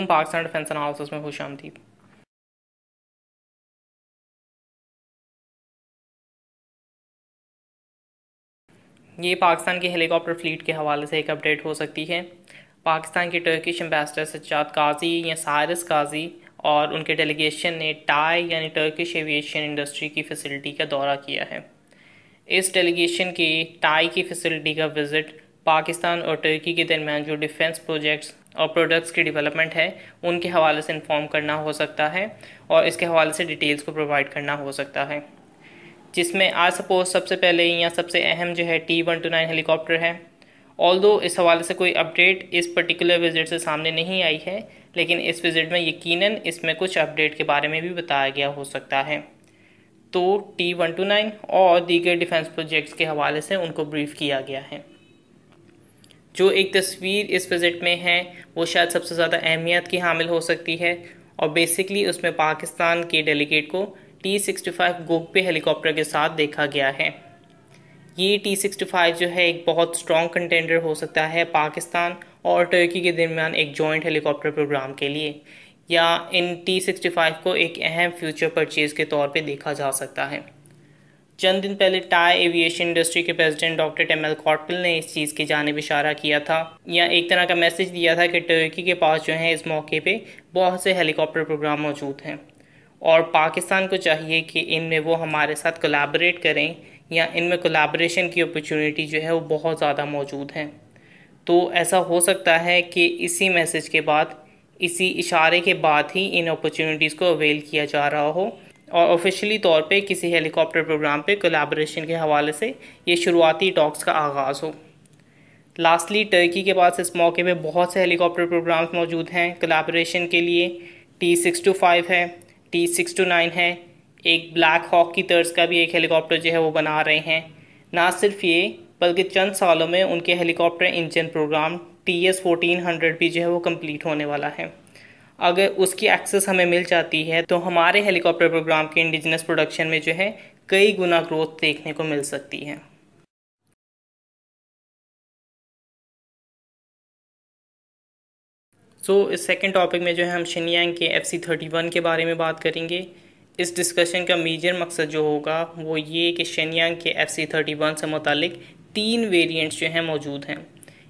अस्सलाम वालेकुम। Pakistan defence analysis में खुशामदीद। ये पाकिस्तान के हेलीकॉप्टर फ्लीट के हवाले से एक अपडेट हो सकती है। पाकिस्तान के टर्किश एम्बेसडर सज्जाद काजी या सारिस काजी और उनके डेलीगेशन ने टाई यानी टर्किश एविएशन इंडस्ट्री की फैसिलिटी का दौरा किया है। इस डेलीगेशन के टाई की फैसिलिटी का विज़िट पाकिस्तान और टर्की के दरमियान जो डिफेंस प्रोजेक्ट्स और प्रोडक्ट्स की डेवलपमेंट है उनके हवाले से इन्फॉर्म करना हो सकता है और इसके हवाले से डिटेल्स को प्रोवाइड करना हो सकता है, जिसमें आज सपोज सबसे पहले या सबसे अहम जो है T-129 हेलीकॉप्टर है। ऑल्दो इस हवाले से कोई अपडेट इस पर्टिकुलर विज़िट से सामने नहीं आई है, लेकिन इस विज़िट में यकीनन इसमें कुछ अपडेट के बारे में भी बताया गया हो सकता है। तो T-129 और दीगर डिफेंस प्रोजेक्ट्स के हवाले से उनको ब्रीफ किया गया है। जो एक तस्वीर इस विज़िट में है वो शायद सबसे ज़्यादा अहमियत की हामिल हो सकती है और बेसिकली उसमें पाकिस्तान के डेलीगेट को T-65 गोगपे हेलीकॉप्टर के साथ देखा गया है। ये T-65 जो है एक बहुत स्ट्रॉन्ग कंटेंडर हो सकता है पाकिस्तान और टर्की के दरमियान एक जॉइंट हेलीकॉप्टर प्रोग्राम के लिए, या इन T-65 को एक अहम फ्यूचर परचेज़ के तौर पे देखा जा सकता है। चंद दिन पहले टाई एविएशन इंडस्ट्री के प्रेसिडेंट डॉक्टर टेमल कॉटल ने इस चीज़ की जानिब इशारा किया था या एक तरह का मैसेज दिया था कि टर्की के पास जो है इस मौके पे बहुत से हेलीकॉप्टर प्रोग्राम मौजूद हैं और पाकिस्तान को चाहिए कि इनमें वो हमारे साथ कोलैबोरेट करें या इनमें कोलैबोरेशन की अपॉर्चुनिटी जो है वो बहुत ज़्यादा मौजूद है। तो ऐसा हो सकता है कि इसी मैसेज के बाद, इसी इशारे के बाद ही इन अपॉर्चुनिटीज़ को अवेल किया जा रहा हो और ऑफिशियली तौर पे किसी हेलीकॉप्टर प्रोग्राम पे कोलैबोरेशन के हवाले से ये शुरुआती टॉक्स का आगाज़ हो। लास्टली टर्की के पास इस मौके पे बहुत से हेलीकॉप्टर प्रोग्राम्स मौजूद हैं कोलैबोरेशन के लिए। T-625 है, T-629 है, एक ब्लैक हॉक की तर्ज का भी एक हेलीकॉप्टर जो है वो बना रहे हैं। ना सिर्फ ये बल्कि चंद सालों में उनके हेलीकॉप्टर इंजन प्रोग्राम TS-1400 भी जो है वो कंप्लीट होने वाला है। अगर उसकी एक्सेस हमें मिल जाती है तो हमारे हेलीकॉप्टर प्रोग्राम के इंडिजिनस प्रोडक्शन में जो है कई गुना ग्रोथ देखने को मिल सकती है। इस सेकंड टॉपिक में जो है हम शिनयांग के FC-31 के बारे में बात करेंगे। इस डिस्कशन का मेजर मकसद जो होगा वो ये कि शिनयांग के FC-31 से मुतालिक 3 वेरिएंट्स जो हैं मौजूद हैं।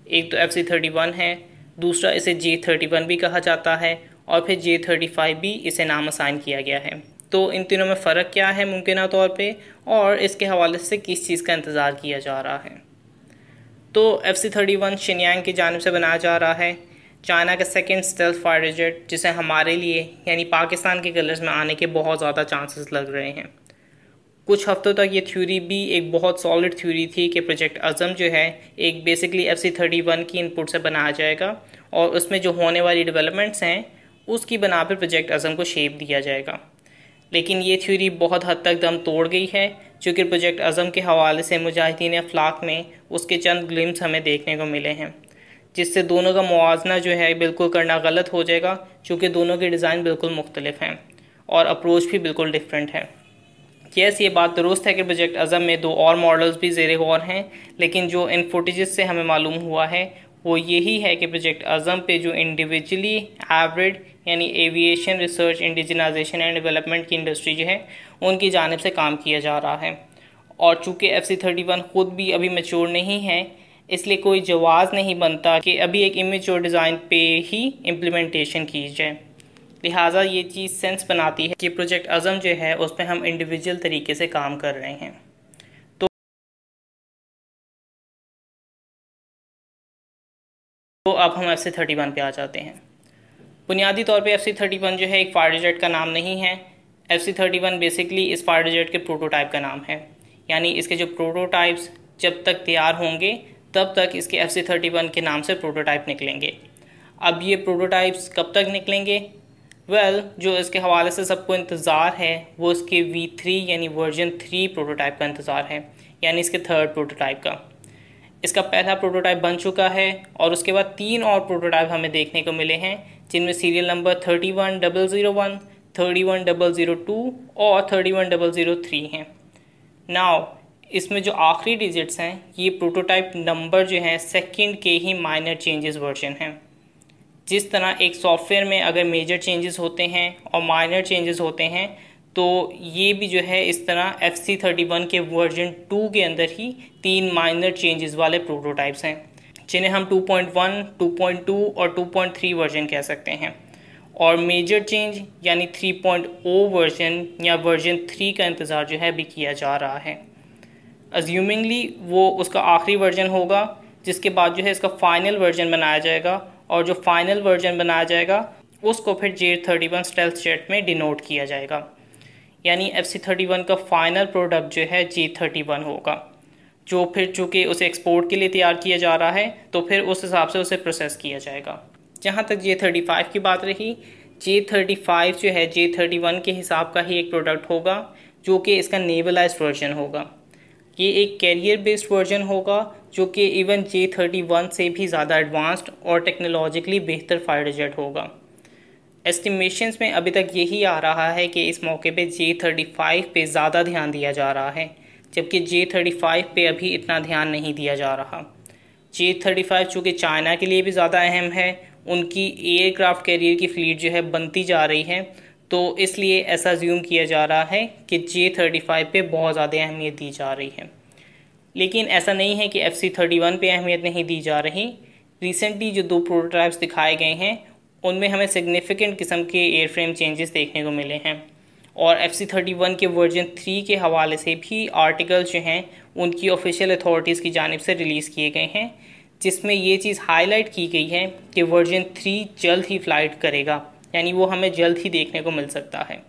एक तो FC-31 है, दूसरा इसे J-31 भी कहा जाता है और फिर J-35 भी इसे नाम असाइन किया गया है। तो इन तीनों में फ़र्क क्या है मुमकिन तौर पे और इसके हवाले से किस चीज़ का इंतज़ार किया जा रहा है। तो FC-31 शिनयांग की जानिब से बनाया जा रहा है, चाइना का सेकंड स्टेल्थ फाइटर जेट, जिसे हमारे लिए यानी पाकिस्तान के कलर्स में आने के बहुत ज़्यादा चांसेस लग रहे हैं। कुछ हफ्तों तक ये थ्योरी भी एक बहुत सॉलिड थ्योरी थी कि प्रोजेक्ट अज़म जो है एक बेसिकली FC-31 की इनपुट से बनाया जाएगा और उसमें जो होने वाली डेवलपमेंट्स हैं उसकी बना पर प्रोजेक्ट अज़म को शेप दिया जाएगा। लेकिन ये थ्योरी बहुत हद तक दम तोड़ गई है, चूँकि प्रोजेक्ट अज़म के हवाले से मुजाहिदीन अफलाक में उसके चंद ग्लिम्स हमें देखने को मिले हैं, जिससे दोनों का मुआवजना जो है बिल्कुल करना गलत हो जाएगा, चूँकि दोनों के डिज़ाइन बिल्कुल मुख्तलिफ हैं और अप्रोच भी बिल्कुल डिफरेंट है। यस, ये बात दुरुस्त है कि प्रोजेक्ट अज़म में 2 और मॉडल्स भी ज़ेरे गौर हैं, लेकिन जो इन फुटेजेस से हमें मालूम हुआ है वो यही है कि प्रोजेक्ट अज़म पे जो इंडिविजुअली एवरेज यानी aviation research indigenisation and development की इंडस्ट्री जो है उनकी जानिब से काम किया जा रहा है। और चूँकि FC-31 ख़ुद भी अभी मैच्योर नहीं है, इसलिए कोई जवाज़ नहीं बनता कि अभी एक इमेच्योर डिज़ाइन पे ही इम्प्लीमेंटेशन की जाए। लिहाजा ये चीज़ सेंस बनाती है कि प्रोजेक्ट अज़म जो है उस पर हम इंडिविजुअल तरीके से काम कर रहे हैं। तो अब हम FC-31 पे आ जाते हैं। बुनियादी तौर पे FC-31 जो है एक फाइटर जेट का नाम नहीं है। FC-31 बेसिकली इस फाइटर जेट के प्रोटोटाइप का नाम है, यानी इसके जो प्रोटोटाइप्स जब तक तैयार होंगे तब तक इसके FC-31 के नाम से प्रोटोटाइप निकलेंगे। अब ये प्रोटोटाइप्स कब तक निकलेंगे? जो इसके हवाले से सबको इंतज़ार है वो इसके V3 यानी वर्जन 3 प्रोटोटाइप का इंतज़ार है, यानी इसके थर्ड प्रोटोटाइप का। इसका पहला प्रोटोटाइप बन चुका है और उसके बाद 3 और प्रोटोटाइप हमें देखने को मिले हैं, जिनमें सीरियल नंबर 31001, 31002 और 31003 हैं। नाउ इसमें जो आखिरी डिजिट्स हैं ये प्रोटोटाइप नंबर जो हैं सेकंड के ही माइनर चेंजेस वर्जन हैं, जिस तरह एक सॉफ्टवेयर में अगर मेजर चेंजेस होते हैं और माइनर चेंजेस होते हैं, तो ये भी जो है इस तरह FC31 के वर्जन 2 के अंदर ही 3 माइनर चेंजेस वाले प्रोटोटाइप्स हैं, जिन्हें हम 2.1, 2.2 और 2.3 वर्जन कह सकते हैं। और मेजर चेंज यानी 3.0 वर्जन या वर्जन 3 का इंतज़ार जो है अभी किया जा रहा है। अज्यूमिंगली वो उसका आखिरी वर्जन होगा, जिसके बाद जो है इसका फाइनल वर्जन बनाया जाएगा, और जो फाइनल वर्जन बनाया जाएगा उसको फिर J31 स्टेल्थ जेट में डिनोट किया जाएगा। यानी FC31 का फाइनल प्रोडक्ट जो है J31 होगा, जो फिर चूँकि उसे एक्सपोर्ट के लिए तैयार किया जा रहा है तो फिर उस हिसाब से उसे प्रोसेस किया जाएगा। जहाँ तक J35 की बात रही, J35 जो है J31 के हिसाब का ही एक प्रोडक्ट होगा, जो कि इसका नेवलाइज्ड वर्जन होगा। ये एक कैरियर बेस्ड वर्जन होगा जो कि इवन J31 से भी ज़्यादा एडवांस्ड और टेक्नोलॉजिकली बेहतर फाइटर जेट होगा। एस्टिमेशंस में अभी तक यही आ रहा है कि इस मौके पे J35 पे ज़्यादा ध्यान दिया जा रहा है, जबकि J35 पे अभी इतना ध्यान नहीं दिया जा रहा। J35 चूँकि चाइना के लिए भी ज़्यादा अहम है, उनकी एयरक्राफ्ट कैरियर की फ्लीट जो है बनती जा रही है, तो इसलिए ऐसा ज्यूम किया जा रहा है कि J35 पे बहुत ज़्यादा अहमियत दी जा रही है। लेकिन ऐसा नहीं है कि FC31 पे अहमियत नहीं दी जा रही। रिसेंटली जो 2 प्रोटोटाइप्स दिखाए गए हैं उनमें हमें सिग्निफिकेंट किस्म के एयरफ्रेम चेंजेस देखने को मिले हैं, और FC31 के वर्जन 3 के हवाले से भी आर्टिकल्स जो हैं उनकी ऑफिशियल अथॉरिटीज़ की जानिब से रिलीज़ किए गए हैं, जिसमें ये चीज़ हाईलाइट की गई है कि वर्जन 3 जल्द ही फ्लाइट करेगा, यानी वो हमें जल्द ही देखने को मिल सकता है।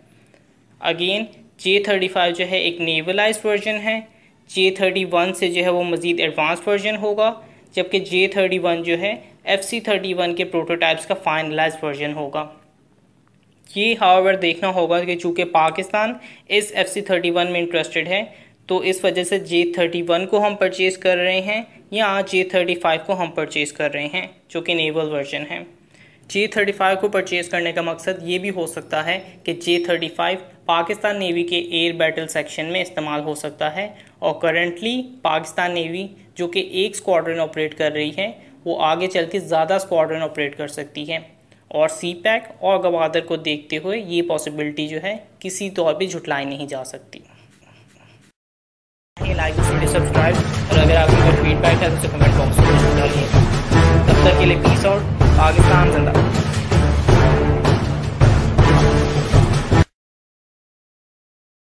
अगेन J35 जो है एक नेवलाइज्ड वर्जन है, J31 से जो है वो मज़ीद एडवांस वर्जन होगा, जबकि J31 जो है FC31 के प्रोटोटाइप्स का फाइनलाइज्ड वर्जन होगा। ये हाउएवर देखना होगा कि चूँकि पाकिस्तान इस FC31 में इंटरेस्टेड है, तो इस वजह से J31 को हम परचेज़ कर रहे हैं या J35 को हम परचेज़ कर रहे हैं, जो कि नेवल वर्जन है। J35 को परचेज़ करने का मकसद ये भी हो सकता है कि J35 पाकिस्तान नेवी के एयर बैटल सेक्शन में इस्तेमाल हो सकता है, और करंटली पाकिस्तान नेवी जो कि एक स्क्वाड्रन ऑपरेट कर रही है, वो आगे चल के ज़्यादा स्क्वाड्रन ऑपरेट कर सकती है, और CPAC और गवादर को देखते हुए ये पॉसिबिलिटी जो है किसी तौर पे झुटलाई नहीं जा सकती। लाइक वीडियो सब्सक्राइब, और अगर आपको कोई फीडबैक है तो कमेंट बॉक्स में डालिए। तब तक के लिए पीस आउट, पाकिस्तान जिंदाबाद।